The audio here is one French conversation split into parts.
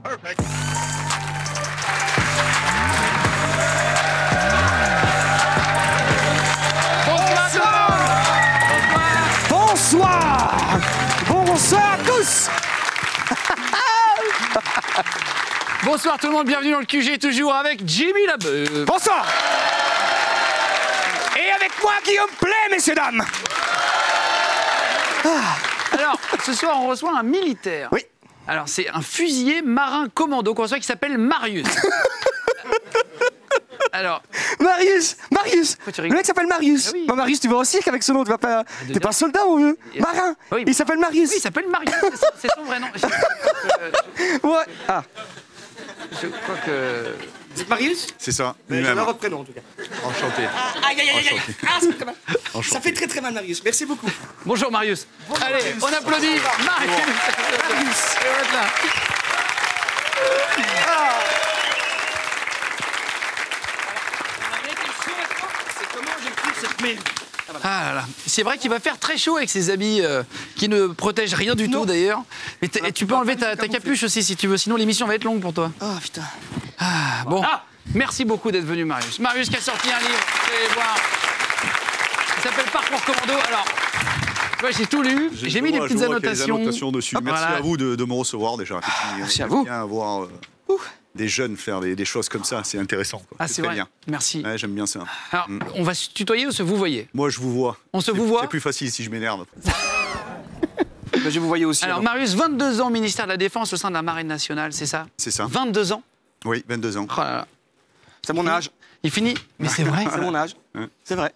Perfect. Bonsoir. Bonsoir à tous. Bonsoir tout le monde, bienvenue dans le QG, toujours avec Jimmy Labeu. Bonsoir. Et avec moi, Guillaume Play, messieurs, dames. Alors, ce soir, on reçoit un militaire. Oui. Alors, c'est un fusilier marin commando qu'on reçoit qui s'appelle Marius. Alors, Marius. Pourquoi tu rigoles? Le mec s'appelle Marius. Ah oui. Bon, Marius, tu vas au cirque avec ce nom, tu vas pas... T'es pas soldat, mon vieux. Marin. Oui. Il s'appelle Marius. oui, il s'appelle Marius, c'est son vrai nom. Ouais. Ah. Je crois que... C'est Marius? C'est ça, J'ai lui-même. un prénom, en tout cas. Enchanté. Aïe, aïe, aïe, aïe. Ah, ça fait très mal. Enchanté. Ça fait très très mal, Marius. Merci beaucoup. Bonjour Marius. Allez, on applaudit Marius. Marius. Et on va être là. Ah là là. C'est vrai qu'il va faire très chaud avec ses habits qui ne protègent rien du tout d'ailleurs. Et tu peux enlever ta capuche aussi si tu veux, sinon l'émission va être longue pour toi. Oh putain. Ah, bon, merci beaucoup d'être venu Marius. Marius qui a sorti un livre, vous allez voir. Il s'appelle Parcours Commando. Alors, ouais, j'ai tout lu, j'ai mis des petites annotations. Les annotations dessus. Hop, Merci voilà. à vous de me recevoir déjà. Merci à vous. Bien voir des jeunes faire des choses comme ça, c'est intéressant. Quoi. Ah, c'est très vrai. bien. Merci. Ouais, j'aime bien ça. Alors, on va se tutoyer ou se vous voyez? Moi, je vous vois. On se vous voit? C'est plus facile si je m'énerve. Je vous voyais aussi. Alors, Marius, 22 ans, ministère de la Défense au sein de la Marine nationale, c'est ça? C'est ça. 22 ans? Oui, 22 ans. Oh là là. C'est mon âge. Il finit. Mais c'est vrai. C'est mon âge. Ouais. C'est vrai.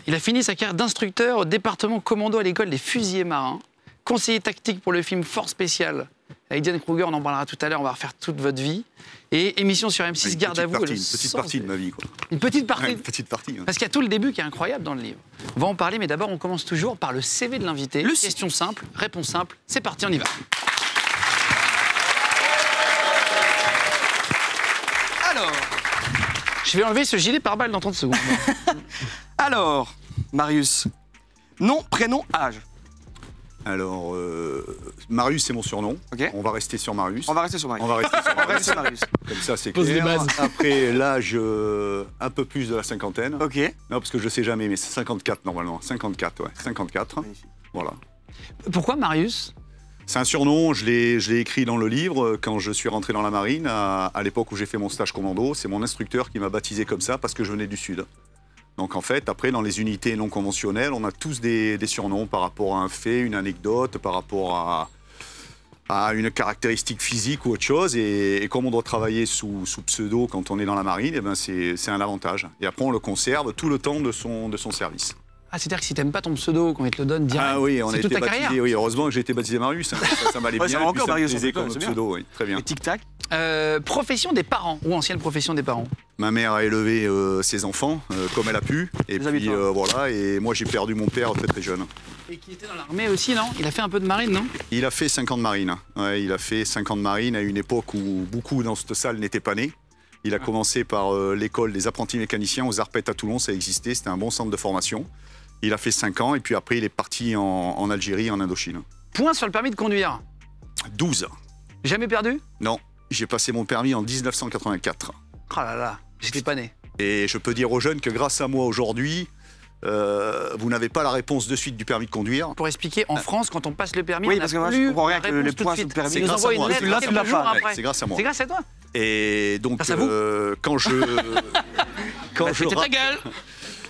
Il a fini sa carrière d'instructeur au département commando à l'école des fusiliers marins, conseiller tactique pour le film Force Spéciale. Avec Diane Kruger, on en parlera tout à l'heure, on va refaire toute votre vie. Et émission sur M6, Une Garde à vous. une petite partie de ma vie. Quoi. Une petite partie. Ouais, une petite partie. Hein. Parce qu'il y a tout le début qui est incroyable dans le livre. On va en parler, mais d'abord, on commence toujours par le CV de l'invité. Question simple, réponse simple. C'est parti, on y va. Alors. Je vais enlever ce gilet pare-balles dans 30 secondes. Alors, Marius. Nom, prénom, âge. Alors, Marius, c'est mon surnom. Ok. On va rester sur Marius. On va rester sur Marius. On va rester sur On va Marius. rester sur Marius. Comme ça, c'est Pose les clair. bases. Après, l'âge, un peu plus de la cinquantaine. Ok. Non, parce que je sais jamais, mais c'est 54 normalement. 54, ouais. 54. Magnifique. Voilà. Pourquoi Marius? C'est un surnom, je l'ai écrit dans le livre quand je suis rentré dans la marine, à l'époque où j'ai fait mon stage commando. C'est mon instructeur qui m'a baptisé comme ça parce que je venais du Sud. Donc en fait, après, dans les unités non conventionnelles, on a tous des surnoms par rapport à un fait, une anecdote, par rapport à une caractéristique physique ou autre chose. Et comme on doit travailler sous pseudo quand on est dans la marine, eh ben c'est un avantage. Et après, on le conserve tout le temps de son service. Ah, c'est-à-dire que si t'aimes pas ton pseudo, qu'on te le donne direct, Ah oui, on a c'est toute été ta baptisé. carrière. Oui, heureusement que j'ai été baptisé Marius. Hein. Ça m'allait Ouais, bien. ça va et puis encore, ça me Marius, plaisait c'est comme bien. pseudo, oui, très bien. Et tic-tac. Profession des parents, ou ancienne profession des parents. Ma mère a élevé ses enfants comme elle a pu. Et Les puis habitants. voilà, et moi j'ai perdu mon père très très jeune. Et qui était dans l'armée aussi, non? Il a fait un peu de marine, non? Il a fait 5 ans de marine. Ouais, il a fait 5 ans de marine à une époque où beaucoup dans cette salle n'étaient pas nés. Il a commencé par l'école des apprentis mécaniciens aux Arpettes à Toulon, ça existait, c'était un bon centre de formation. Il a fait 5 ans et puis après il est parti en Algérie, en Indochine. Point sur le permis de conduire. 12. Jamais perdu? Non, j'ai passé mon permis en 1984. Oh là là, j'étais pas né. Et je peux dire aux jeunes que grâce à moi aujourd'hui, vous n'avez pas la réponse de suite du permis de conduire. Pour expliquer, en France, quand on passe le permis, Oui, on parce que n'a moi, je plus comprends rien la que les réponse tout de points suite. sur le permis. Ils nous grâce à envoient une moi. lettre Là, tu quelques l'as jours pas. après. C'est grâce à moi. C'est grâce à toi. Et donc, Grâce à vous. quand je... quand, Bah, je c'était ta rate, gueule.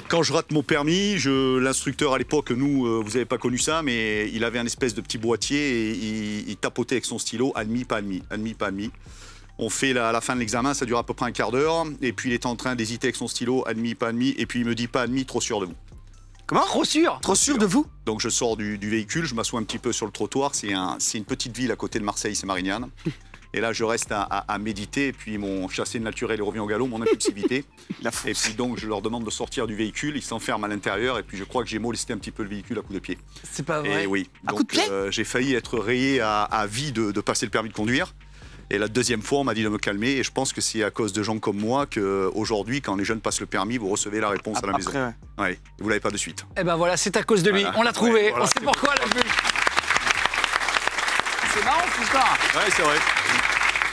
quand je rate mon permis, l'instructeur à l'époque, nous, vous n'avez pas connu ça, mais il avait un espèce de petit boîtier et il tapotait avec son stylo, admis, pas admis, admis, pas admis. On fait à la fin de l'examen, ça dure à peu près un quart d'heure, et puis il est en train d'hésiter avec son stylo, admis, pas admis, et puis il me dit pas admis, trop sûr de vous. Comment? Trop sûr. Trop sûr de vous? Donc je sors du véhicule, je m'assois un petit peu sur le trottoir, c'est une petite ville à côté de Marseille, c'est Marignane. Et là, je reste à méditer, et puis mon chassé naturel revient au galop, mon impulsivité. Et puis donc, je leur demande de sortir du véhicule, ils s'enferment à l'intérieur, et puis je crois que j'ai molesté un petit peu le véhicule à coups de pied. C'est pas vrai. Et oui, À coups de pied j'ai failli être rayé à vie de passer le permis de conduire. Et la deuxième fois, on m'a dit de me calmer, et je pense que c'est à cause de gens comme moi qu'aujourd'hui, quand les jeunes passent le permis, vous recevez la réponse à la maison. Après, ouais. Ouais, vous l'avez pas de suite. Eh ben voilà, c'est à cause de lui. Voilà. On l'a trouvé. Ouais, voilà, on sait c'est pourquoi, la pub. C'est marrant, cette histoire. Ouais, c'est vrai.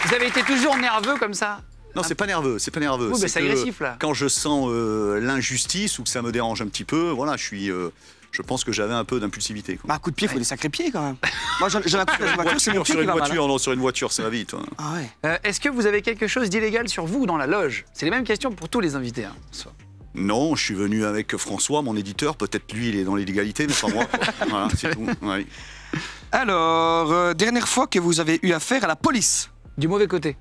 Vous avez été toujours nerveux comme ça? Non, c'est pas nerveux, c'est pas nerveux. Oui, mais c'est agressif, là. Quand je sens l'injustice ou que ça me dérange un petit peu, voilà, je pense que j'avais un peu d'impulsivité. Bah, un coup de pied, il faut des sacrés pieds quand même. Moi, j'en ai un coup de la voiture, c'est mon pied sur qui une va mal. voiture, non, sur une voiture, ça va vite. Hein. Ah ouais. Est-ce que vous avez quelque chose d'illégal sur vous ou dans la loge? C'est les mêmes questions pour tous les invités. Hein, ce soir. Non, je suis venu avec François, mon éditeur. Peut-être lui, il est dans l'illégalité, mais pas moi. Voilà, c'est tout. Ouais. Alors, dernière fois que vous avez eu affaire à la police? Du mauvais côté.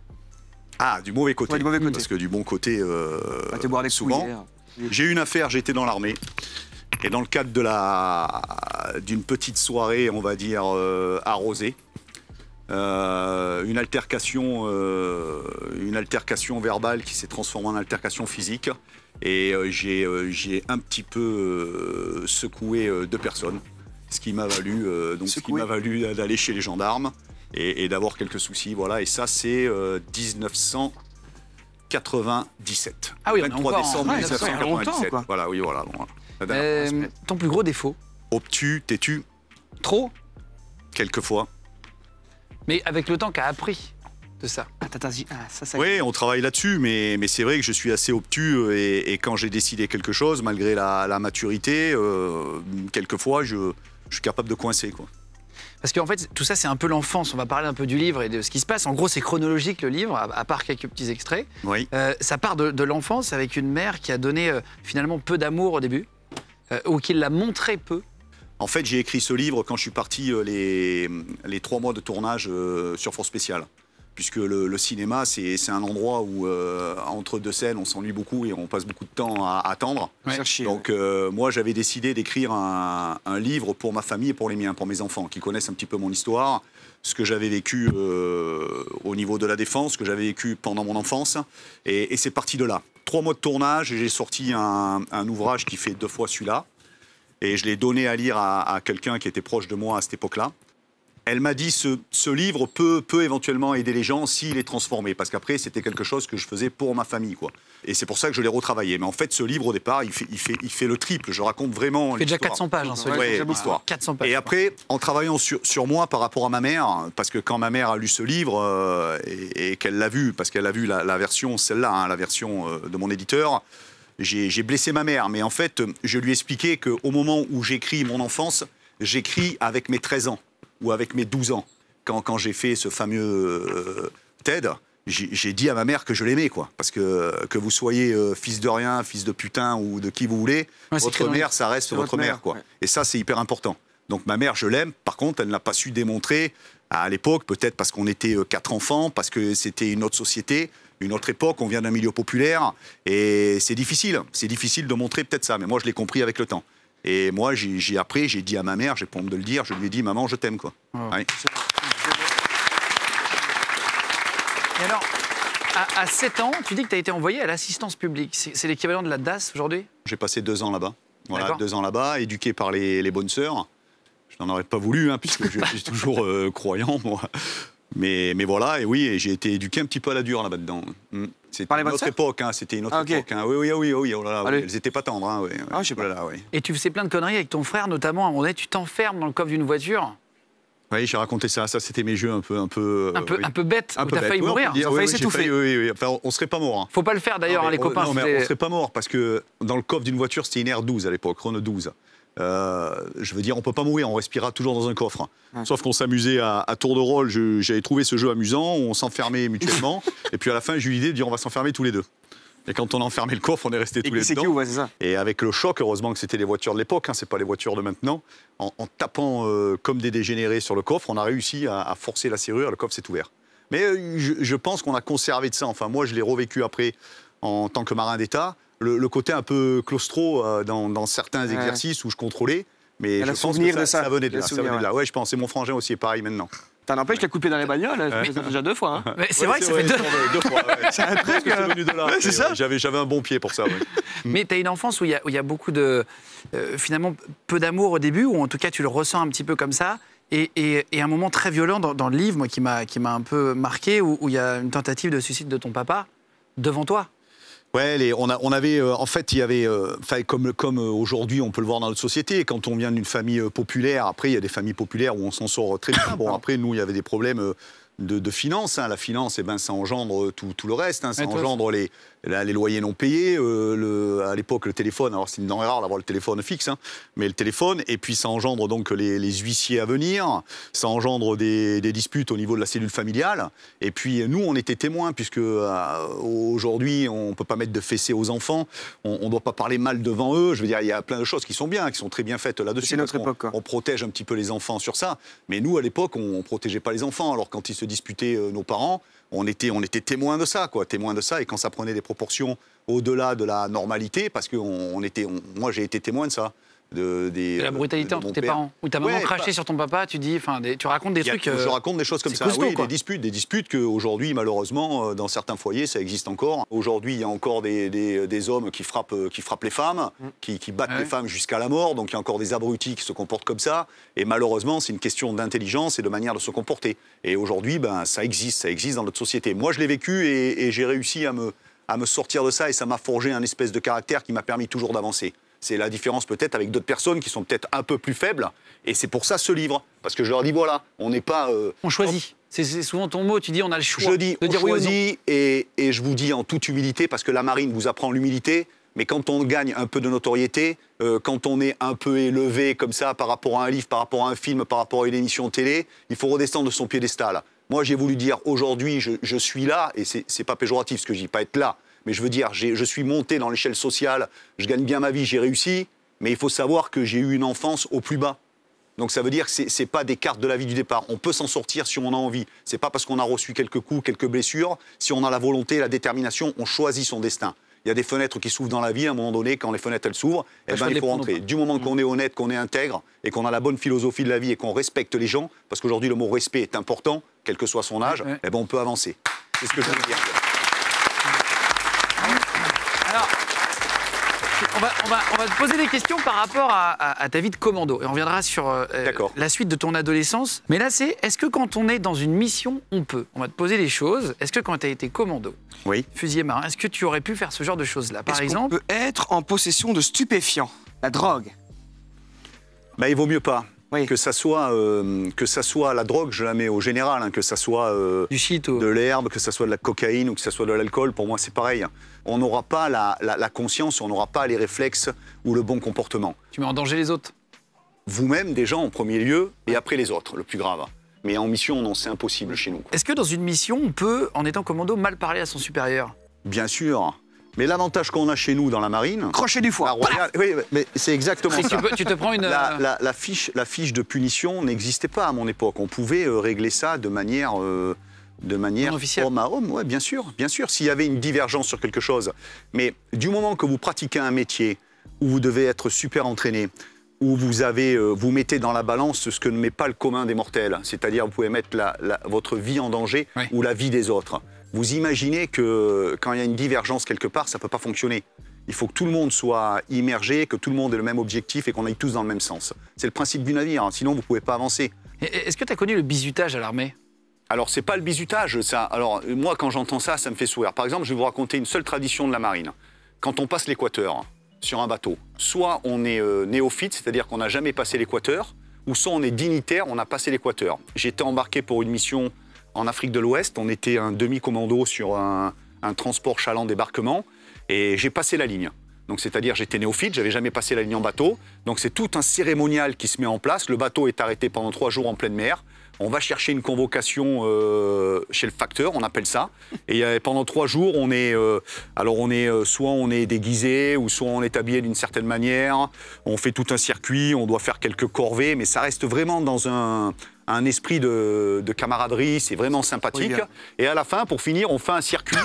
Ah, du mauvais côté. Ouais, du mauvais côté. Parce que du bon côté, Bah, t'es boire des souvent. couilles, hier. J'ai eu une affaire, j'étais dans l'armée. Et dans le cadre d'une petite soirée, on va dire, arrosée, une altercation verbale qui s'est transformée en altercation physique. Et j'ai un petit peu secoué 2 personnes, ce qui m'a valu, d'aller chez les gendarmes et d'avoir quelques soucis. Voilà. Et ça, c'est 1997. Ah oui, on est 23 encore décembre en- 1997. longtemps, quoi. Voilà, oui, voilà. Bon, la dernière fois, Ton plus gros défaut? obtus, têtu, Trop? quelquefois. Mais avec le temps qu'a appris de ça. Ça. Oui, on travaille là-dessus, mais c'est vrai que je suis assez obtus et quand j'ai décidé quelque chose, malgré la maturité, quelquefois, je suis capable de coincer, quoi. Parce qu'en fait, tout ça, c'est un peu l'enfance. On va parler un peu du livre et de ce qui se passe. En gros, c'est chronologique, le livre, à part quelques petits extraits. Oui. Ça part de l'enfance avec une mère qui a donné finalement peu d'amour au début, ou qui l'a montré peu. En fait, j'ai écrit ce livre quand je suis parti les 3 mois de tournage sur Force Spéciale. Puisque le cinéma, c'est un endroit où, entre 2 scènes, on s'ennuie beaucoup et on passe beaucoup de temps à attendre. Ouais. Donc, moi, j'avais décidé d'écrire un livre pour ma famille et pour les miens, pour mes enfants, qui connaissent un petit peu mon histoire, ce que j'avais vécu au niveau de la défense, ce que j'avais vécu pendant mon enfance. Et c'est parti de là. 3 mois de tournage et j'ai sorti un ouvrage qui fait 2 fois celui-là. Et je l'ai donné à lire à quelqu'un qui était proche de moi à cette époque-là. Elle m'a dit ce livre peut éventuellement aider les gens s'il est transformé. Parce qu'après, c'était quelque chose que je faisais pour ma famille, quoi. Et c'est pour ça que je l'ai retravaillé. Mais en fait, ce livre, au départ, il fait le triple. Je raconte vraiment Il fait déjà l'histoire. 400 pages, hein, ce livre. Ouais, l'histoire. 400 pages. Et après, en travaillant sur moi par rapport à ma mère, parce que quand ma mère a lu ce livre et qu'elle l'a vu, parce qu'elle a vu la version, celle-là, hein, la version de mon éditeur, j'ai blessé ma mère. Mais en fait, je lui ai expliqué qu'au moment où j'écris mon enfance, j'écris avec mes 13 ans ou avec mes 12 ans. Quand j'ai fait ce fameux TED, j'ai dit à ma mère que je l'aimais, quoi. Parce que vous soyez fils de rien, fils de putain ou de qui vous voulez, Ouais, votre mère, ça reste votre mère, quoi. Ouais. Et ça, c'est hyper important. Donc ma mère, je l'aime. Par contre, elle n'a pas su démontrer à l'époque, peut-être parce qu'on était 4 enfants, parce que c'était une autre société, une autre époque, on vient d'un milieu populaire. Et c'est difficile de montrer peut-être ça. Mais moi, je l'ai compris avec le temps. Et moi, j'ai dit à ma mère, j'ai pas honte de le dire, je lui ai dit, maman, je t'aime, quoi. Oh. Ouais. Et alors, à 7 ans, tu dis que tu as été envoyé à l'assistance publique. C'est l'équivalent de la DAS aujourd'hui? J'ai passé 2 ans là-bas. Voilà, D'accord. 2 ans là-bas, éduqué par les bonnes sœurs. Je n'en aurais pas voulu, hein, puisque je suis toujours croyant, moi. Mais voilà, et oui, et j'ai été éduqué un petit peu à la dure là-bas dedans. C'était Par les une bonnes autre sœurs époque, hein, c'était une autre Ah, ok. époque. Hein. Oui, oh là là, Allez. oui, elles étaient pas tendres. Hein, oui, Ah, je sais pas. Oh là là, oui. Et tu faisais plein de conneries avec ton frère, notamment à un moment donné, tu t'enfermes dans le coffre d'une voiture, Oui, j'ai raconté ça. Ça, c'était mes jeux un peu oui. un peu bête, Un où peu t'as bête. failli Oui, on peut mourir. le dire, Ils ont failli j'ai s'étouffer. oui. Enfin, on serait pas mort. Hein. Faut pas le faire d'ailleurs, Non, hein, les mais copains. non, mais c'était- on serait pas mort parce que dans le coffre d'une voiture, c'était une R12 à l'époque, Renault 12. Je veux dire, on peut pas mourir, on respirera toujours dans un coffre. Ouais. Sauf qu'on s'amusait à tour de rôle. J'avais trouvé ce jeu amusant, on s'enfermait mutuellement. Et puis à la fin, j'ai eu l'idée de dire on va s'enfermer tous les deux. Et quand on a enfermé le coffre, on est restés tous les C'est deux. qui ou ouais, c'est ça. Et avec le choc, heureusement que c'était les voitures de l'époque, hein, c'est pas les voitures de maintenant. En tapant comme des dégénérés sur le coffre, on a réussi à forcer la serrure, le coffre s'est ouvert. Mais je pense qu'on a conservé de ça. Enfin, moi, je l'ai revécu après en tant que marin d'État. Le côté un peu claustro dans certains Ouais. exercices où je contrôlais. Mais Il y a je le pense souvenir que de ça ça. venait de Le là. Ça souvenir, venait de là. Ouais, je pense. Et mon frangin aussi est pareil maintenant. T'en empêches, je l'ai coupé dans les bagnoles, ça fait déjà 2 fois. Hein. Mais c'est vrai que ça Ouais, fait deux. deux fois. Ouais. C'est un Je pense truc. que c'est venu de là. Ouais, c'est Et, ça. J'avais un bon pied pour ça. Ouais. Mais tu as une enfance où il y a beaucoup de. Finalement, peu d'amour au début, ou en tout cas, tu le ressens un petit peu comme ça. Et un moment très violent dans le livre, moi, qui m'a un peu marqué, où il y a une tentative de suicide de ton papa devant toi. Ouais, on avait, en fait, il y avait, comme aujourd'hui, on peut le voir dans notre société, quand on vient d'une famille populaire, après, il y a des familles populaires où on s'en sort très bien. Bon, après, nous, il y avait des problèmes de finances. Hein. La finance, eh ben, ça engendre tout le reste. Hein. Ça Ouais, engendre les loyers non payés. À l'époque, le téléphone. Alors, c'est une denrée rare d'avoir le téléphone fixe, hein, mais le téléphone. Et puis, ça engendre donc les huissiers à venir. Ça engendre des disputes au niveau de la cellule familiale. Et puis, nous, on était témoins, puisque aujourd'hui, on ne peut pas mettre de fessée aux enfants. On ne doit pas parler mal devant eux. Je veux dire, il y a plein de choses qui sont bien, qui sont très bien faites là-dessus. C'est notre époque, quoi. On protège un petit peu les enfants sur ça. Mais nous, à l'époque, on ne protégeait pas les enfants. Alors, quand ils se disputaient, nos parents, on était témoins de ça, quoi. Témoins de ça. Et quand ça prenait des proportions au-delà de la normalité, parce que moi, j'ai été témoin de ça. De la brutalité entre tes parents. Ou ta maman crachait sur ton papa, tu racontes des trucs. Je raconte des choses comme ça. Costaud, oui, quoi. des disputes qu'aujourd'hui, malheureusement, dans certains foyers, ça existe encore. Aujourd'hui, il y a encore des hommes qui frappent les femmes, qui battent les femmes jusqu'à la mort. Donc il y a encore des abrutis qui se comportent comme ça. Et malheureusement, c'est une question d'intelligence et de manière de se comporter. Et aujourd'hui, ça existe dans notre société. Moi, je l'ai vécu et j'ai réussi à me sortir de ça. Et ça m'a forgé un espèce de caractère qui m'a permis toujours d'avancer. C'est la différence peut-être avec d'autres personnes qui sont peut-être un peu plus faibles. Et c'est pour ça ce livre. Parce que je leur dis, voilà, on n'est pas... on choisit. C'est souvent ton mot, tu dis on a le choix. Je dis, de on dire choisit, oui et je vous dis en toute humilité, parce que la marine vous apprend l'humilité, mais quand on gagne un peu de notoriété, quand on est un peu élevé comme ça par rapport à un livre, par rapport à un film, par rapport à une émission télé, il faut redescendre de son piédestal. Moi, j'ai voulu dire, aujourd'hui, je suis là, et c'est pas péjoratif ce que je dis, pas être là, mais je veux dire, je suis monté dans l'échelle sociale, je gagne bien ma vie, j'ai réussi, mais il faut savoir que j'ai eu une enfance au plus bas. Donc ça veut dire que c'est pas des cartes de la vie du départ. On peut s'en sortir si on a envie. C'est pas parce qu'on a reçu quelques coups, quelques blessures. Si on a la volonté, la détermination, on choisit son destin. Il y a des fenêtres qui s'ouvrent dans la vie. À un moment donné, quand les fenêtres elles s'ouvrent, il faut rentrer. Du moment qu'on est honnête, qu'on est intègre et qu'on a la bonne philosophie de la vie et qu'on respecte les gens, parce qu'aujourd'hui le mot respect est important, quel que soit son âge, on peut avancer. C'est ce que je veux dire. Alors, on va te poser des questions par rapport à ta vie de commando. Et on reviendra sur la suite de ton adolescence. Mais là, est-ce que quand on est dans une mission, on peut? On va te poser des choses. Est-ce que quand tu as été commando, fusilier marin, est-ce que tu aurais pu faire ce genre de choses-là? Par exemple, on peut être en possession de stupéfiants, la drogue? Il vaut mieux pas. Oui. Que ça soit la drogue, je la mets au général, hein, que ça soit du shit de l'herbe, que ça soit de la cocaïne ou que ça soit de l'alcool, pour moi c'est pareil. On n'aura pas la conscience, on n'aura pas les réflexes ou le bon comportement. Tu mets en danger les autres. Vous-même déjà en premier lieu et après les autres, le plus grave. Mais en mission, non, c'est impossible chez nous. Est-ce que dans une mission, on peut, en étant commando, mal parler à son supérieur? Bien sûr. Mais l'avantage qu'on a chez nous dans la marine... Crochet du foie. Oui, mais c'est exactement ça. Tu te prends une... La fiche de punition n'existait pas à mon époque. On pouvait régler ça de manière homme à homme. Ouais, bien sûr. S'il y avait une divergence sur quelque chose. Mais du moment que vous pratiquez un métier où vous devez être super entraîné, où vous mettez dans la balance ce que ne met pas le commun des mortels, c'est-à-dire vous pouvez mettre votre vie en danger ou la vie des autres. Vous imaginez que quand il y a une divergence quelque part, ça ne peut pas fonctionner. Il faut que tout le monde soit immergé, que tout le monde ait le même objectif et qu'on aille tous dans le même sens. C'est le principe du navire, hein, sinon vous ne pouvez pas avancer. Est-ce que tu as connu le bizutage à l'armée? Alors, c'est pas le bizutage, ça. Alors, moi, quand j'entends ça, ça me fait sourire. Par exemple, je vais vous raconter une seule tradition de la marine. Quand on passe l'équateur sur un bateau, soit on est néophyte, c'est-à-dire qu'on n'a jamais passé l'équateur, ou soit on est dignitaire, on a passé l'équateur. J'étais embarqué pour une mission en Afrique de l'Ouest, on était un demi-commando sur un transport chaland débarquement, et j'ai passé la ligne. Donc c'est-à-dire j'étais néophyte, j'avais jamais passé la ligne en bateau, donc c'est tout un cérémonial qui se met en place. Le bateau est arrêté pendant 3 jours en pleine mer. On va chercher une convocation chez le facteur, on appelle ça. Et pendant 3 jours, soit on est déguisé, ou soit on est habillé d'une certaine manière. On fait tout un circuit, on doit faire quelques corvées, mais ça reste vraiment dans un esprit de camaraderie, c'est vraiment sympathique. Oui, et à la fin, pour finir, on fait un circuit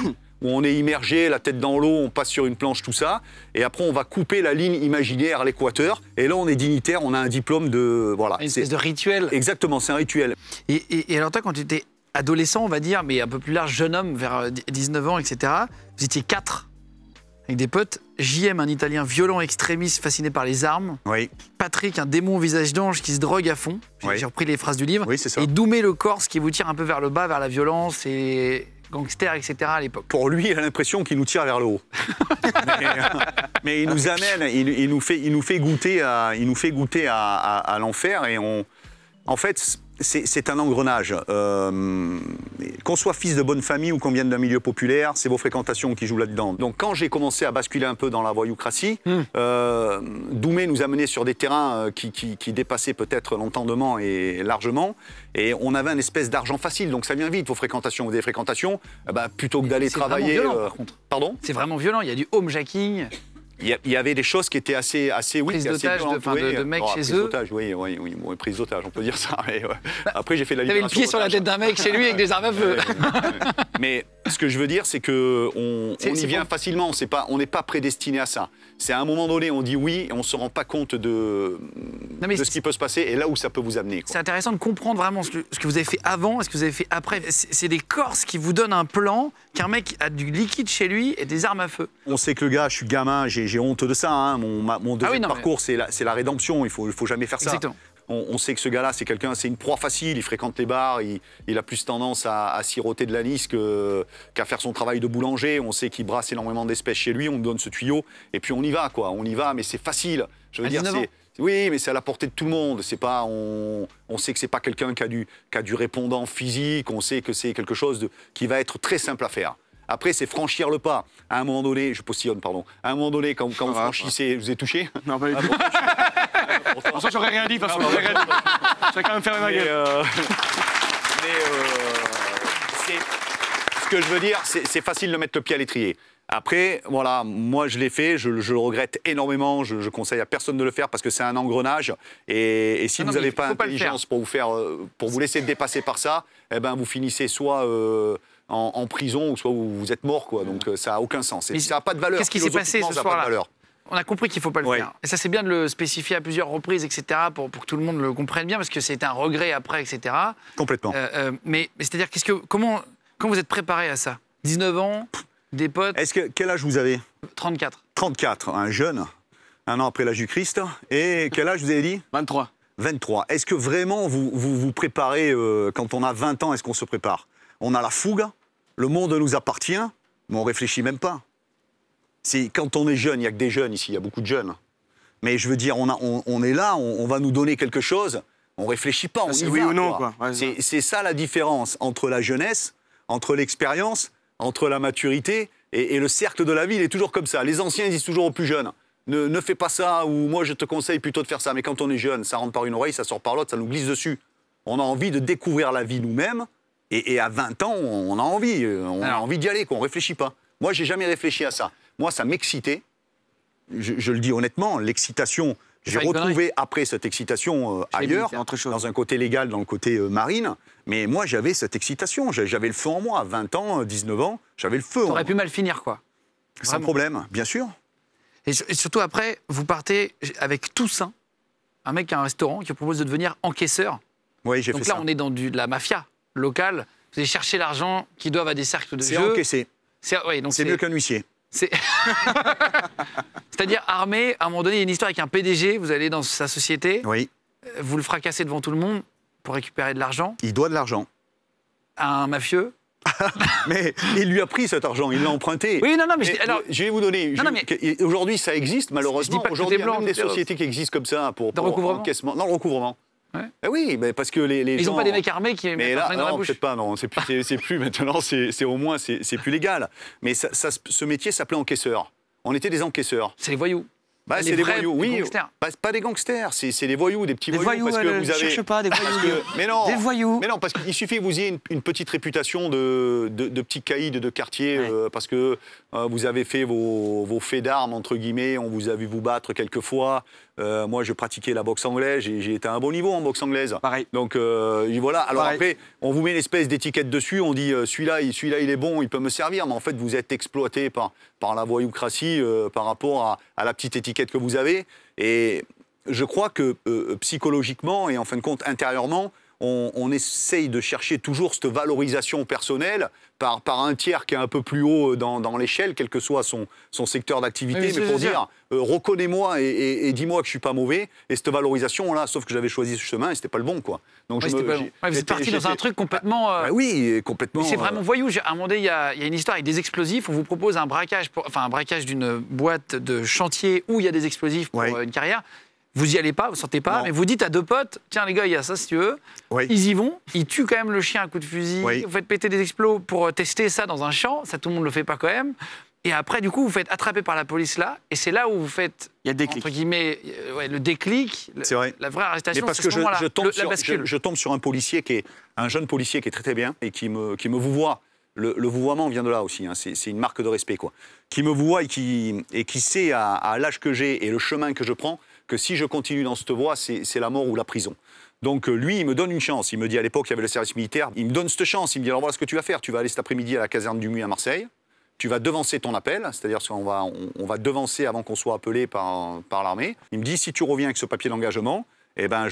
où on est immergé, la tête dans l'eau, on passe sur une planche, tout ça. Et après, on va couper la ligne imaginaire à l'équateur. Et là, on est dignitaire, on a un diplôme de... Voilà. Une espèce de rituel. Exactement, c'est un rituel. Et alors toi, quand tu étais adolescent, on va dire, mais un peu plus large, jeune homme, vers 19 ans, etc., vous étiez 4 avec des potes. JM, un Italien violent, extrémiste, fasciné par les armes. Oui. Patrick, un démon au visage d'ange qui se drogue à fond. J'ai repris les phrases du livre. Oui, c'est ça. Et Doumé le Corse qui vous tire un peu vers le bas, vers la violence et gangster, etc. à l'époque. Pour lui, il a l'impression qu'il nous tire vers le haut. mais il nous amène, il nous fait goûter à l'enfer. Et en fait, c'est un engrenage. Qu'on soit fils de bonne famille ou qu'on vienne d'un milieu populaire, c'est vos fréquentations qui jouent là-dedans. Donc quand j'ai commencé à basculer un peu dans la voyoucratie, Doumé nous a menés sur des terrains qui dépassaient peut-être l'entendement et largement, et on avait une espèce d'argent facile. Donc ça vient vite, vos fréquentations. Vous avez des fréquentations, plutôt que d'aller travailler... C'est vraiment violent, par contre. Pardon ? C'est vraiment violent, il y a du homejacking. Il y avait des choses qui étaient assez prise d'otage de mecs chez eux. Oui, prise d'otage, on peut dire ça. Mais, après, j'ai fait de la libération. T'avais le pied sur la tête d'un mec chez lui avec des armes à feu. Mais ce que je veux dire, c'est qu'on y vient facilement. On n'est pas prédestiné à ça. C'est à un moment donné, on dit oui et on ne se rend pas compte de ce qui peut se passer et là où ça peut vous amener. C'est intéressant de comprendre vraiment ce que vous avez fait avant et ce que vous avez fait après. C'est des Corses qui vous donnent un plan qu'un mec a du liquide chez lui et des armes à feu. On sait que le gars, je suis gamin, j'ai honte de ça. Hein. Mon deuxième parcours, c'est la rédemption. Il faut jamais faire ça. Exactement. On sait que ce gars-là, c'est une proie facile. Il fréquente les bars, il a plus tendance à siroter de l'anis qu'à faire son travail de boulanger. On sait qu'il brasse énormément d'espèces chez lui. On me donne ce tuyau et puis on y va, quoi. On y va, mais c'est facile. Je veux dire, oui, mais c'est à la portée de tout le monde. C'est pas, on sait que c'est pas quelqu'un qui a du répondant physique. On sait que c'est quelque chose qui va être très simple à faire. Après, c'est franchir le pas. À un moment donné, je postillonne, pardon. À un moment donné, quand vous franchissez, vous êtes touché ? Non, pas du tout. Pour ça, j'aurais rien dit, parce que j'aurais quand même fermé ma gueule. Ce que je veux dire, c'est facile de mettre le pied à l'étrier. Après, voilà, moi je l'ai fait, je le regrette énormément, je conseille à personne de le faire parce que c'est un engrenage et si vous n'avez pas l'intelligence pour vous laisser dépasser par ça, eh ben vous finissez soit en prison ou soit vous êtes mort, quoi. Donc ça n'a aucun sens. Et ça n'a pas de valeur. Qu'est-ce qui s'est passé ce soir-là ? On a compris qu'il ne faut pas le faire. Et ça, c'est bien de le spécifier à plusieurs reprises, etc., pour que tout le monde le comprenne bien, parce que c'est un regret après, etc. Complètement. Mais c'est-à-dire, comment vous êtes préparé à ça ? 19 ans, des potes... Quel âge vous avez ? 34. 34, un jeune, un an après l'âge du Christ. Et quel âge vous avez dit ? 23. 23. Est-ce que vraiment vous préparez, quand on a 20 ans, est-ce qu'on se prépare ? On a la fougue, le monde nous appartient, mais on ne réfléchit même pas. Quand on est jeune, il n'y a que des jeunes ici, il y a beaucoup de jeunes. Mais je veux dire, on est là, on va nous donner quelque chose, on ne réfléchit pas, on y va. Oui ou non, quoi. Ouais, c'est ça la différence entre la jeunesse, entre l'expérience, entre la maturité et le cercle de la vie, il est toujours comme ça. Les anciens disent toujours aux plus jeunes, ne fais pas ça, ou moi je te conseille plutôt de faire ça. Mais quand on est jeune, ça rentre par une oreille, ça sort par l'autre, ça nous glisse dessus. On a envie de découvrir la vie nous-mêmes, et à 20 ans, on a envie d'y aller, qu'on ne réfléchit pas. Moi, j'ai jamais réfléchi à ça. Moi, ça m'excitait. Je le dis honnêtement, l'excitation, j'ai retrouvé après cette excitation ailleurs, dans un côté légal, dans le côté marine. Mais moi, j'avais cette excitation. J'avais le feu en moi. 20 ans, 19 ans, j'avais le feu. Ça aurait pu mal finir, quoi. Sans problème, bien sûr. Et surtout, après, vous partez avec Toussaint, un mec qui a un restaurant, qui vous propose de devenir encaisseur. Oui, j'ai fait ça. Donc là, on est dans de la mafia locale. Vous allez chercher l'argent qui doivent à des cercles de jeu. C'est encaissé. C'est mieux qu'un huissier. C'est-à-dire armé, à un moment donné, il y a une histoire avec un PDG, vous allez dans sa société, oui. Vous le fracassez devant tout le monde pour récupérer de l'argent. Il doit de l'argent. À un mafieux. Mais il lui a pris cet argent, il l'a emprunté. Oui, non, mais je vais vous donner. Aujourd'hui, ça existe, malheureusement. Aujourd'hui, il y a même des sociétés qui existent comme ça pour encaissement. Non, le recouvrement. Ouais. Mais oui, parce que les gens... Ils n'ont pas des mecs armés qui mettent la dans la bouche. Peut-être pas, non. C'est plus maintenant, au moins, c'est plus légal. Mais ce métier s'appelait encaisseur. On était des encaisseurs. C'est les voyous. C'est des voyous, oui. Pas des gangsters, c'est des voyous, des petits voyous. Parce que vous avez... cherche pas des voyous. Mais non, des voyous. Mais non, parce qu'il suffit que vous ayez une petite réputation de petits caïds de quartier, parce que vous avez fait vos faits d'armes, entre guillemets, on vous a vu vous battre quelques fois. Moi, je pratiquais la boxe anglaise, j'ai été à un bon niveau en boxe anglaise. Pareil. Donc voilà, alors après, on vous met une espèce d'étiquette dessus, on dit celui-là, il est bon, il peut me servir, mais en fait, vous êtes exploité par la voyoucratie par rapport à la petite étiquette que vous avez. Et je crois que psychologiquement et en fin de compte intérieurement, on essaye de chercher toujours cette valorisation personnelle par un tiers qui est un peu plus haut dans l'échelle, quel que soit son secteur d'activité, mais pour dire reconnais-moi et dis-moi que je ne suis pas mauvais. Et cette valorisation-là, sauf que j'avais choisi ce chemin et ce n'était pas le bon, quoi. Donc vous êtes parti dans un truc complètement... oui, complètement... C'est vraiment voyou. À un moment donné, il y a une histoire avec des explosifs. On vous propose un braquage d'une boîte de chantier où il y a des explosifs pour une carrière. Vous y allez pas, vous sortez pas, Non. mais vous dites à 2 potes, tiens les gars, il y a ça si tu veux. Oui. Ils y vont, ils tuent quand même le chien à coup de fusil, Oui. vous faites péter des explos pour tester ça dans un champ, ça tout le monde le fait pas quand même. Et après, du coup, vous faites attraper par la police là, et c'est là où vous faites, Il y a le déclic. entre guillemets, le déclic, C'est vrai. la vraie Mais arrestation, parce c'est que ce moment-là, je tombe la bascule. je tombe sur un policier un jeune policier qui est très très bien et qui me vouvoie. Le vouvoiement vient de là aussi, hein. C'est une marque de respect, quoi. Qui me vouvoie et qui sait à l'âge que j'ai et le chemin que je prends que si je continue dans cette voie, c'est la mort ou la prison. Donc lui, il me donne une chance. Il me dit à l'époque, il y avait le service militaire, il me donne cette chance. Il me dit alors voilà ce que tu vas faire. Tu vas aller cet après-midi à la caserne du Muy à Marseille. Tu vas devancer ton appel, c'est-à-dire qu'on va devancer avant qu'on soit appelé par l'armée. Il me dit si tu reviens avec ce papier d'engagement, eh ben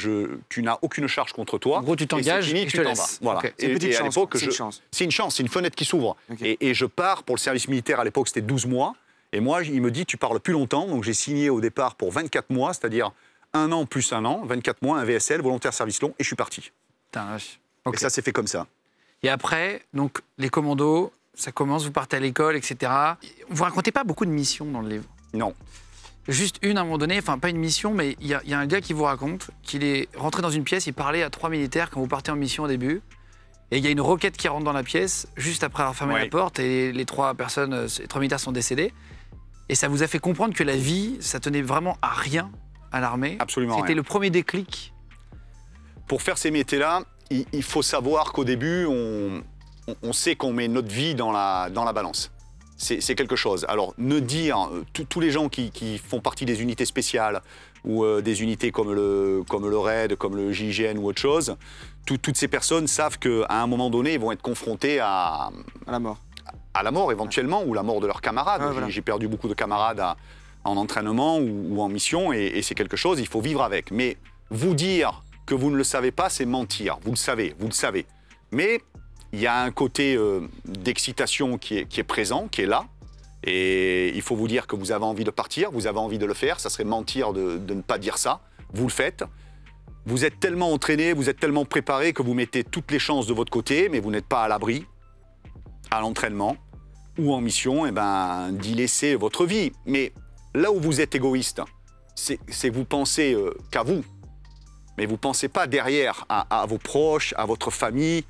tu n'as aucune charge contre toi. En gros, tu t'engages et, et je tu te t'en laisse. vas. Voilà. Ok. C'est une petite à chance, l'époque, c'est une chance. c'est une chance, c'est une fenêtre qui s'ouvre. Ok. Et je pars pour le service militaire, à l'époque c'était 12 mois. Et moi, il me dit tu pars le plus longtemps. Donc j'ai signé au départ pour 24 mois, c'est-à-dire 1 an plus 1 an, 24 mois, un VSL, volontaire service long, et je suis parti. Putain, vache. Ok. Et ça s'est fait comme ça. Et après, donc, les commandos, ça commence, vous partez à l'école, etc. Vous racontez pas beaucoup de missions dans le livre. Non. Juste une à un moment donné, enfin pas une mission, mais il y a un gars qui vous raconte qu'il est rentré dans une pièce, il parlait à 3 militaires quand vous partez en mission au début. Et il y a une roquette qui rentre dans la pièce, juste après avoir fermé Ouais. la porte, et les 3 personnes, les 3 militaires sont décédés. Et ça vous a fait comprendre que la vie, ça tenait vraiment à rien à l'armée. Absolument C'était rien. le premier déclic. Pour faire ces métiers-là, il faut savoir qu'au début, on sait qu'on met notre vie dans la balance. C'est quelque chose. Alors, ne dire, tous les gens qui font partie des unités spéciales ou des unités comme le RAID, comme le GIGN ou autre chose, toutes ces personnes savent qu'à un moment donné, ils vont être confrontés À la mort. à la mort éventuellement, ou la mort de leurs camarades. Ouais, voilà. J'ai perdu beaucoup de camarades en entraînement ou en mission, et c'est quelque chose, il faut vivre avec. Mais vous dire que vous ne le savez pas, c'est mentir. Vous le savez. Mais il y a un côté d'excitation qui est présent, qui est là. Et il faut vous dire que vous avez envie de partir, vous avez envie de le faire. Ça serait mentir de ne pas dire ça. Vous le faites. Vous êtes tellement entraîné, vous êtes tellement préparé que vous mettez toutes les chances de votre côté, mais vous n'êtes pas à l'abri, à l'entraînement ou en mission, d'y laisser votre vie. Mais là où vous êtes égoïste, c'est que vous pensez qu'à vous. Mais vous ne pensez pas derrière à vos proches, à votre famille,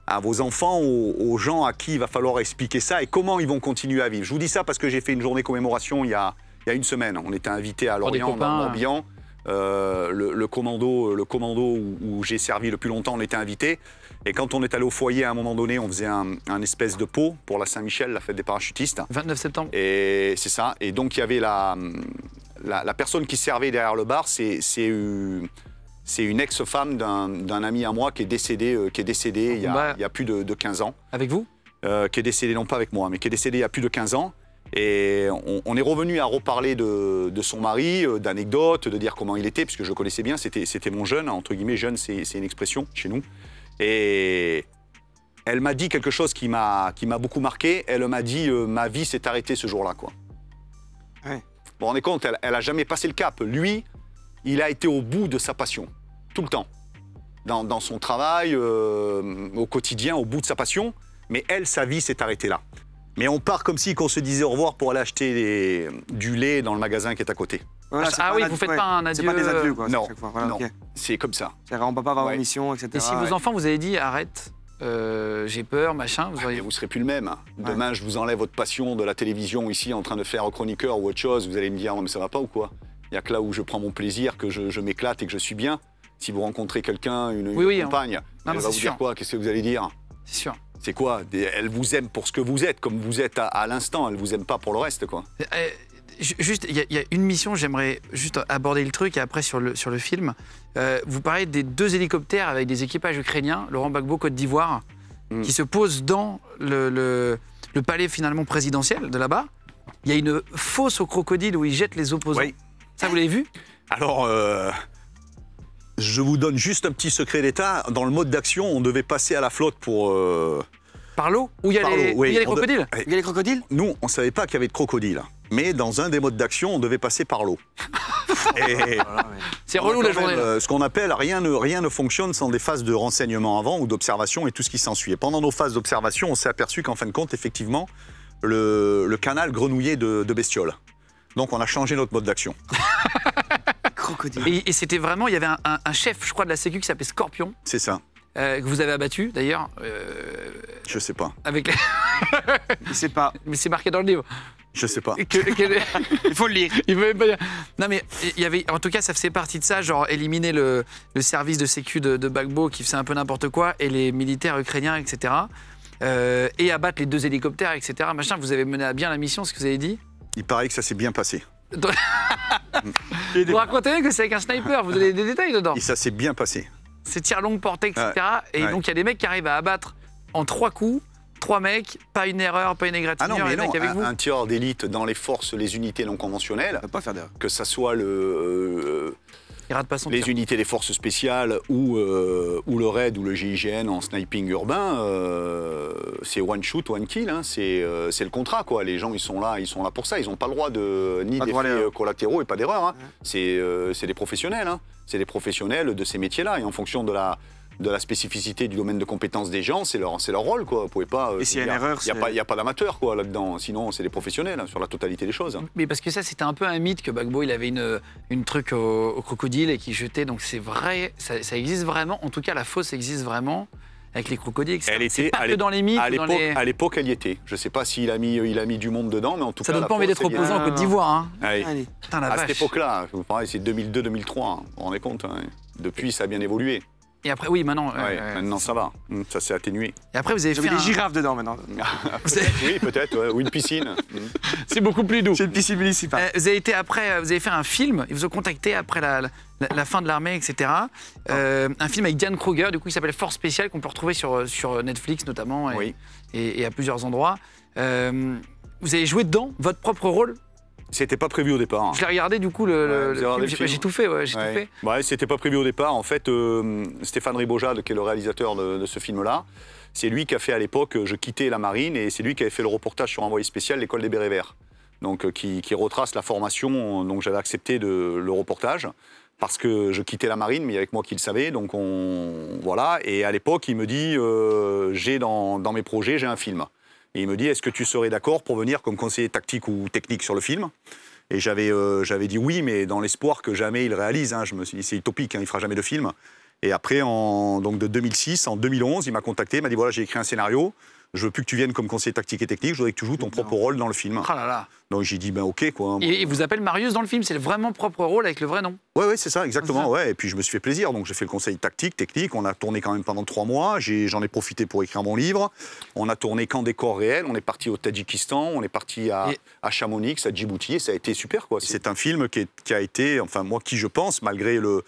à vos enfants, aux gens à qui il va falloir expliquer ça et comment ils vont continuer à vivre. Je vous dis ça parce que j'ai fait une journée commémoration il y a une semaine. On était invités à Lorient, copains, dans le Morbihan. Le commando où j'ai servi le plus longtemps, on était invités. Et quand on est allé au foyer, à un moment donné, on faisait un espèce de pot pour la Saint-Michel, la fête des parachutistes. 29 septembre. Et c'est ça. Et donc, il y avait la personne qui servait derrière le bar, c'est une ex-femme d'un ami à moi qui est décédé il y a plus de 15 ans. Avec vous? Qui est décédé, non pas avec moi, mais qui est décédé il y a plus de 15 ans. Et on est revenu à reparler de son mari, d'anecdotes, de dire comment il était, puisque je le connaissais bien, c'était mon jeune, entre guillemets, jeune, c'est une expression chez nous. Et elle m'a dit quelque chose qui m'a beaucoup marqué. Elle m'a dit ma vie s'est arrêtée ce jour-là, quoi. Ouais. Vous vous rendez compte, elle a jamais passé le cap. Lui, il a été au bout de sa passion, tout le temps. Dans son travail, au quotidien, au bout de sa passion. Mais elle, sa vie s'est arrêtée là. Mais on part comme si qu'on se disait au revoir pour aller acheter du lait dans le magasin qui est à côté. Voilà, Ah oui, vous faites pas un adieu. C'est pas des adieux, quoi. Non, chaque fois. Voilà, non, ok. c'est comme ça. C'est-à-dire, on peut pas avoir Ouais. une mission, etc. Et si vos enfants vous avez dit arrête, j'ai peur, machin, vous Et auriez... vous ne serez plus le même. Demain, je vous enlève votre passion de la télévision ici en train de faire chroniqueur ou autre chose. Vous allez me dire, non mais ça va pas ou quoi? Il n'y a que là où je prends mon plaisir, que je m'éclate et que je suis bien. Si vous rencontrez quelqu'un, une compagne, Non, elle mais va c'est vous dire sûr. quoi? Qu'est-ce que vous allez dire? C'est sûr. C'est quoi? Elle vous aime pour ce que vous êtes, comme vous êtes à l'instant. Elle vous aime pas pour le reste, quoi. Juste, il y a une mission, j'aimerais juste aborder le truc et après sur le film. Vous parlez des 2 hélicoptères avec des équipages ukrainiens, Laurent Gbagbo, Côte d'Ivoire, qui se posent dans le palais finalement présidentiel de là-bas. Il y a une fosse au crocodile où ils jettent les opposants. Oui. Ça, vous l'avez vu? Alors, je vous donne juste un petit secret d'État. Dans le mode d'action, on devait passer à la flotte pour... Par l'eau? Où il y a Par les, l'eau, où il y a oui. les crocodiles? Il y a les crocodiles? Nous, on ne savait pas qu'il y avait de crocodiles. Mais dans un des modes d'action, on devait passer par l'eau. Et Voilà, ouais. C'est on a relou la quand même, journée. là. ce qu'on appelle rien ne fonctionne sans des phases de renseignement avant ou d'observation et tout ce qui s'ensuit. Et pendant nos phases d'observation, on s'est aperçu qu'en fin de compte, effectivement, le canal grenouillait de bestioles. Donc on a changé notre mode d'action. crocodile. Et c'était vraiment, il y avait un chef, je crois, de la Sécu qui s'appelait Scorpion, C'est ça. que vous avez abattu d'ailleurs. Je sais pas. Avec les... Je sais pas. Mais c'est marqué dans le livre. Je sais pas. Il faut le lire. Il veut même pas dire. Non mais il y avait, en tout cas, ça faisait partie de ça, genre éliminer le service de sécu de Gbagbo qui faisait un peu n'importe quoi et les militaires ukrainiens, etc. Et abattre les 2 hélicoptères, etc. Machin, vous avez mené à bien la mission, ce que vous avez dit. Il paraît que ça s'est bien passé. Vous racontez que c'est avec un sniper, vous avez des détails dedans. Et ça s'est bien passé. C'est tir longue portée, etc. Et Ouais. donc il y a des mecs qui arrivent à abattre en 3 coups, 3 mecs, pas une erreur, pas une Ah égratignure, non, mais les non, mecs avec vous. un tireur d'élite dans les forces, les unités non conventionnelles, On peut pas faire d'erreur. que ça soit Il rate pas son les tir. unités des forces spéciales ou le RAID ou le GIGN en sniping urbain, c'est one shoot, one kill. Hein, c'est le contrat, quoi. Les gens, ils sont là pour ça. Ils n'ont pas le droit de ni Pas de droit à d'effets l'erreur. collatéraux et pas d'erreur. Hein. C'est des professionnels. Hein. C'est des professionnels de ces métiers-là. Et en fonction de la spécificité du domaine de compétence des gens, c'est leur rôle, quoi. Vous pouvez pas. Et s'il y a une erreur, il n'y a pas d'amateur, quoi, là-dedans. Sinon, c'est des professionnels hein, sur la totalité des choses. Hein. Mais parce que ça, c'était un peu un mythe que Gbagbo, il avait une truc au crocodile et qu'il jetait. Donc c'est vrai, ça existe vraiment. En tout cas, la fosse existe vraiment avec les crocodiles, etc. Elle C'est était pas que dans les mythes. ou dans les... À l'époque, elle y était. Je ne sais pas s'il a mis du monde dedans, mais en tout Ça cas. donne pas envie d'être opposant en Côte d'Ivoire. Hein. Allez. Putain, la À vache. cette époque-là, pareil, c'est 2002-2003, hein, vous vous rendez compte hein. Depuis, ça a bien évolué. Et après, oui, maintenant. Ouais, maintenant, ça va. Ça s'est atténué. Et après, vous avez fait J'avais des un... girafes dedans maintenant. Oui, peut-être, ouais, ou une piscine. C'est beaucoup plus doux. C'est une piscine municipale. Vous avez été après, vous avez fait un film. Ils vous ont contacté après la fin de l'armée, etc. Un film avec Diane Kruger, du coup, qui s'appelle Force Spéciale, qu'on peut retrouver sur Netflix notamment et, Oui. et à plusieurs endroits. Vous avez joué dedans votre propre rôle. C'était pas prévu au départ. hein. Je l'ai regardé du coup le vous avez regardé film. le film J'ai tout fait, ouais, j'ai tout Ouais. fait. Ouais, c'était pas prévu au départ. En fait, Stéphane Ribojade, qui est le réalisateur de ce film-là, c'est lui qui a fait à l'époque Je quittais la marine et c'est lui qui avait fait le reportage sur Envoyé spécial, l'école des Bérets Verts. Donc, qui retrace la formation. Donc, j'avais accepté le reportage parce que je quittais la marine, mais il y avait que moi qui le savais. Donc, voilà. Et à l'époque, il me dit j'ai dans mes projets, j'ai un film. Et il me dit, est-ce que tu serais d'accord pour venir comme conseiller tactique ou technique sur le film? Et j'avais dit oui, mais dans l'espoir que jamais il réalise. Hein. Je me suis dit, c'est utopique, hein, il ne fera jamais de film. Et après, donc de 2006, en 2011, il m'a contacté, il m'a dit, voilà, j'ai écrit un scénario, je veux plus que tu viennes comme conseiller tactique et technique, je voudrais que tu joues ton propre rôle dans le film. Oh là là. Donc j'ai dit, ben ok, quoi. Et il vous appelle Marius dans le film, c'est le vraiment propre rôle avec le vrai nom. Ouais, c'est ça, exactement. C'est ça. Ouais. Et puis je me suis fait plaisir. Donc j'ai fait le conseil tactique, technique. On a tourné quand même pendant 3 mois. J'en ai profité pour écrire mon livre. On a tourné qu'en décor réel. On est parti au Tadjikistan. On est parti à Chamonix, à Djibouti. Et ça a été super, quoi. C'est un film qui a été, enfin moi qui je pense, malgré le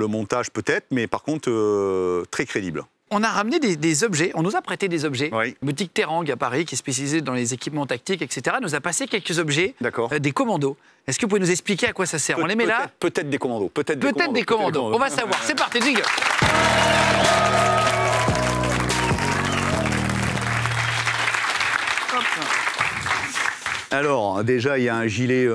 montage peut-être, mais par contre très crédible. On a ramené des objets, on nous a prêté des objets. Oui. Boutique Terang à Paris, qui est spécialisée dans les équipements tactiques, etc., nous a passé quelques objets, D'accord. des commandos. Est-ce que vous pouvez nous expliquer à quoi ça sert? On les met là. Peut-être des commandos. Peut-être Des commandos. On va savoir. C'est parti, jingle. Alors, déjà, il y a un gilet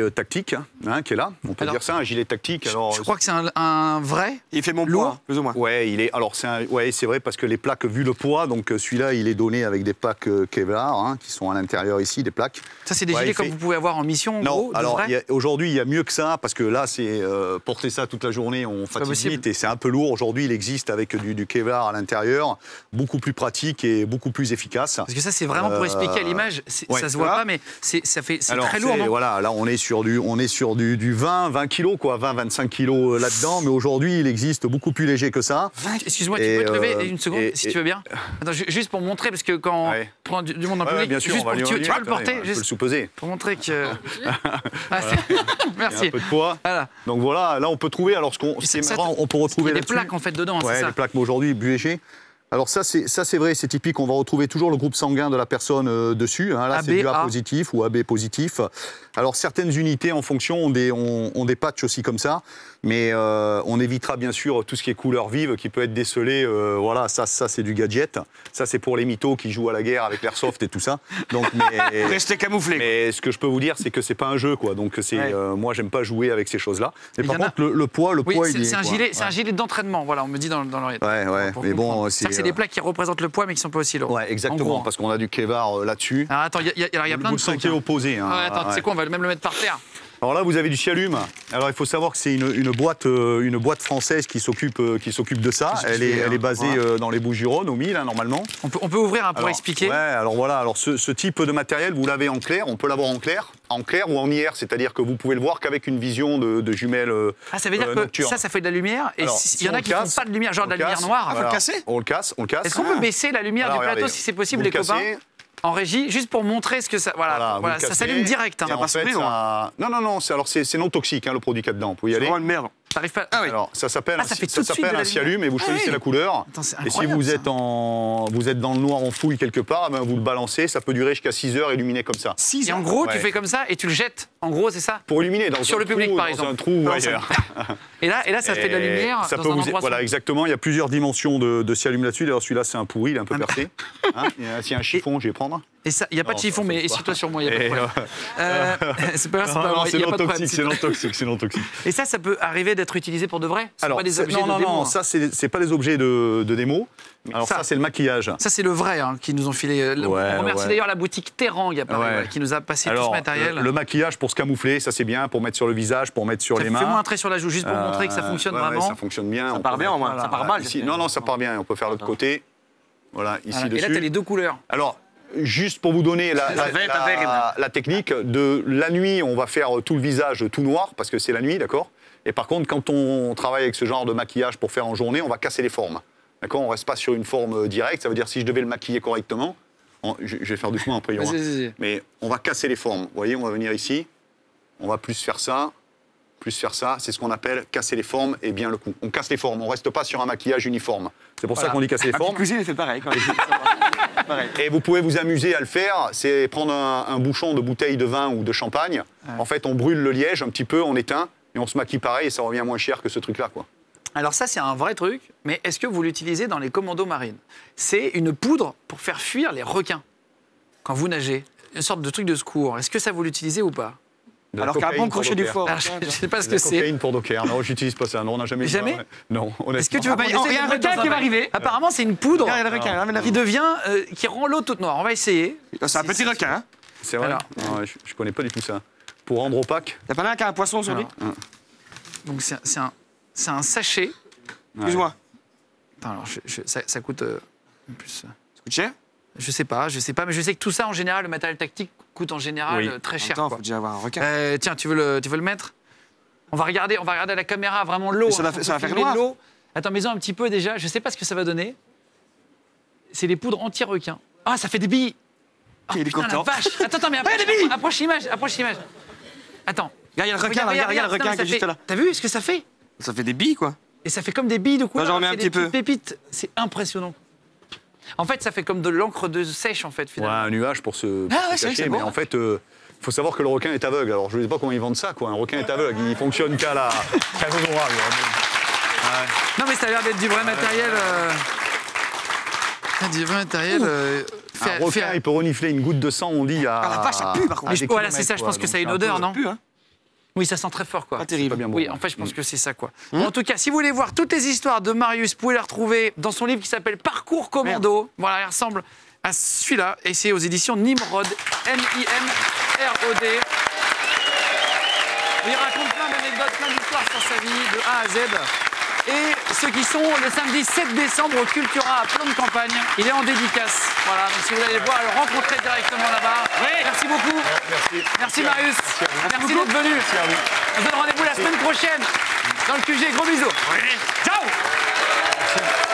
tactique hein, qui est là. On peut dire ça, un gilet tactique. Alors, Je crois que c'est un vrai. Il fait mon Lourd. poids, plus ou moins. Ouais, c'est vrai parce que les plaques, vu le poids, donc celui-là, il est donné avec des plaques Kevlar hein, qui sont à l'intérieur ici, des plaques. Ça, c'est des Ouais, gilets il comme fait- vous pouvez avoir en mission, en Non, gros, de alors vrai. aujourd'hui, il y a mieux que ça parce que là, c'est porter ça toute la journée, on pas fatigue possible. vite et c'est un peu lourd. Aujourd'hui, il existe avec du Kevlar à l'intérieur, beaucoup plus pratique et beaucoup plus efficace. Parce que ça, c'est vraiment pour expliquer à l'image. ouais. Ça se voit Voilà. pas, mais c'est Alors, très lourd, non? voilà, là on est sur du 20 kilos, quoi, 20-25 kilos là-dedans, mais aujourd'hui il existe beaucoup plus léger que ça. Excuse-moi, tu Et, peux te lever une seconde, si tu veux bien. Attends, juste pour montrer, parce que quand Ouais. on prend du monde en Ouais, public, bien sûr, juste on va pour, lui tu vas le porter, on peut le juste sous-peser. pour montrer que. Ah, Il y a merci. un peu de poids. Voilà. Donc voilà, là on peut trouver, alors ce qui est Ça, marrant, on peut Il y retrouver a des là-dessus. plaques en fait dedans, Ouais, c'est ça. les plaques, mais aujourd'hui, bu léger. Alors ça c'est vrai, c'est typique, on va retrouver toujours le groupe sanguin de la personne dessus. Hein. Là, c'est du A A. positif ou AB positif. Alors certaines unités en fonction ont des patchs aussi comme ça, mais on évitera bien sûr tout ce qui est couleur vive qui peut être décelé. Voilà, ça c'est du gadget. Ça c'est pour les mythos qui jouent à la guerre avec l'airsoft et tout ça. Donc, Restez camouflé. mais ce que je peux vous dire, c'est que c'est pas un jeu, quoi. Donc Ouais. moi, j'aime pas jouer avec ces choses-là. Mais Il par y en a- contre, le poids, Oui, il est. c'est un quoi. gilet, c'est un Ouais. gilet d'entraînement. Voilà, on me dit dans l'oreillette. Ouais, Pour mais bon, comprendre. C'est-à-dire que c'est des plaques qui représentent le poids, mais qui sont pas aussi lourdes. Ouais, En exactement, gros, hein. parce qu'on a du Kevlar là-dessus. Alors attends, il y a plein Vous de le trucs. sentez hein. opposé. Hein. Ouais, attends, tu sais quoi, on va même le mettre par terre. Alors là, vous avez du Cialume. Alors il faut savoir que c'est une boîte française qui s'occupe de ça. Elle est basée dans les Bouches-du-Rhône, au Mille, hein, normalement. On peut ouvrir pour expliquer. Ouais, alors voilà. Alors ce type de matériel, vous l'avez en clair. On peut l'avoir en clair ou en IR, c'est-à-dire que vous pouvez le voir qu'avec une vision de jumelles. Ça veut dire que ça fait de la lumière. Et il y en a qui ne font pas de lumière, genre de la lumière noire. Faut le casser. On le casse. Est-ce qu'on peut baisser la lumière du plateau si c'est possible, les copains? En régie, juste pour montrer ce que ça. Voilà, ça s'allume direct. En fait, non, c'est non toxique, hein, le produit qu'il y a dedans. Vous pouvez y aller. C'est vraiment une merde. T'arrives pas. Ah oui. Alors, ça s'appelle un Cialume et vous choisissez la couleur. Attends, et si vous êtes dans le noir en fouille quelque part, ben vous le balancez, ça peut durer jusqu'à 6 heures illuminé comme ça. 6 heures. Et en gros, tu fais comme ça et tu le jettes. En gros, c'est ça. Pour illuminer sur le public, par exemple. Dans un trou ou ailleurs. Et là, ça fait de la lumière. Ça dans peut un endroit voilà, exactement. Il y a plusieurs dimensions de Cialume là-dessus. D'ailleurs, celui-là, c'est un pourri, il est un peu percé. S'il y a un chiffon, je vais prendre. Et ça, il n'y a pas de chiffon, mais essuie-toi sur moi, il n'y a pas de problème. C'est pas grave, c'est non toxique. Et ça peut arriver d'être utilisé pour de vrai? Alors, pas des objets de démo, non, ça, c'est pas des objets de démo. Alors ça, c'est le maquillage. Ça, c'est le vrai qui nous ont filé. On remercie d'ailleurs la boutique Terrang qui nous a passé tout ce matériel. Le maquillage pour se camoufler, ça c'est bien, pour mettre sur le visage, pour mettre sur les mains. Fais-moi un trait sur la joue, juste pour montrer que ça fonctionne vraiment. Ça fonctionne bien. Ça part bien, au moins. Ça part mal. Non, ça part bien. On peut faire l'autre côté. Voilà, ici dessus. Et là, tu as les deux couleurs. Alors, juste pour vous donner la technique, de la nuit, on va faire tout le visage tout noir, parce que c'est la nuit, d'accord? Et par contre, quand on travaille avec ce genre de maquillage pour faire en journée, on va casser les formes. D'accord? On ne reste pas sur une forme directe. Ça veut dire si je devais le maquiller correctement, je vais faire doucement après, mais on va casser les formes. Vous voyez, on va venir ici, on va plus faire ça. C'est ce qu'on appelle casser les formes et bien le coup. On casse les formes, on ne reste pas sur un maquillage uniforme. C'est pour ça qu'on dit casser les formes. La cuisine, elle fait pareil. Et vous pouvez vous amuser à le faire, c'est prendre un bouchon de bouteille de vin ou de champagne. En fait, on brûle le liège un petit peu, on éteint, et on se maquille pareil, et ça revient moins cher que ce truc-là, quoi. Alors ça, c'est un vrai truc, mais est-ce que vous l'utilisez dans les commandos marines? C'est une poudre pour faire fuir les requins quand vous nagez. Une sorte de truc de secours. Est-ce que ça, vous l'utilisez ou pas? Alors qu'un bon crochet du foie. Je ne sais pas ce que c'est. Cocaïne pour Docker. Non, j'utilise pas ça. Non, on n'a jamais. Jamais? Non, honnêtement. Est-ce que tu veux pas Il y a un requin qui va arriver. Apparemment, c'est une poudre qui devient, qui rend l'eau toute noire. On va essayer. C'est un petit requin. Hein. C'est vrai. Non, je connais pas du tout ça. Pour rendre opaque. T'as pas l'air qu'il y a un poisson sur lui? Donc c'est un sachet. Excuse-moi. Attends, alors ça coûte plus. Ça coûte cher? Je sais pas, mais je sais que tout ça, en général, le matériel tactique coûte en général très cher. Il faut déjà avoir un requin. Tiens, tu veux le mettre? On va regarder à la caméra vraiment l'eau. Ça va faire noir. L'eau. Attends, mets-en un petit peu déjà. Je sais pas ce que ça va donner. C'est les poudres anti-requins. Ah, ça fait des billes. Il est content. La vache. Attends, mais approche l'image. Attends. Regarde le requin qui est juste là. T'as vu ce que ça fait? Ça fait des billes, quoi. Et ça fait comme des billes de couleur. J'en remets un petit peu. Pépites. C'est impressionnant. En fait, ça fait comme de l'encre de sèche, en fait, finalement. Ouais, un nuage pour se cacher. Bon. Mais en fait, il faut savoir que le requin est aveugle. Alors, je ne sais pas comment ils vendent ça, quoi. Un requin est aveugle. Il fonctionne qu'à l'odorat. Non, mais ça a l'air d'être du vrai matériel. Du vrai matériel. Un requin, il peut renifler une goutte de sang, on dit, à. Ah, la vache, ça pue, par contre. Voilà, c'est ça, je pense que ça a une odeur, non? Hein. Oui, ça sent très fort, quoi. Pas terrible. Pas bien bon. Oui, en fait, je pense que c'est ça, quoi. Bon, en tout cas, si vous voulez voir toutes les histoires de Marius, vous pouvez les retrouver dans son livre qui s'appelle Parcours Commando. Voilà, il ressemble à celui-là, et c'est aux éditions Nimrod, Nimrod. Il raconte plein d'anecdotes, plein d'histoires sur sa vie, de A à Z. Et ceux qui sont le samedi 7 décembre au Cultura à Plan de Campagne, il est en dédicace. Voilà, donc si vous allez le voir, le rencontrer directement là-bas. Merci beaucoup. Merci Marius. Merci d'être venu. On se donne rendez-vous la semaine prochaine dans le QG. Gros bisous. Ciao. Merci.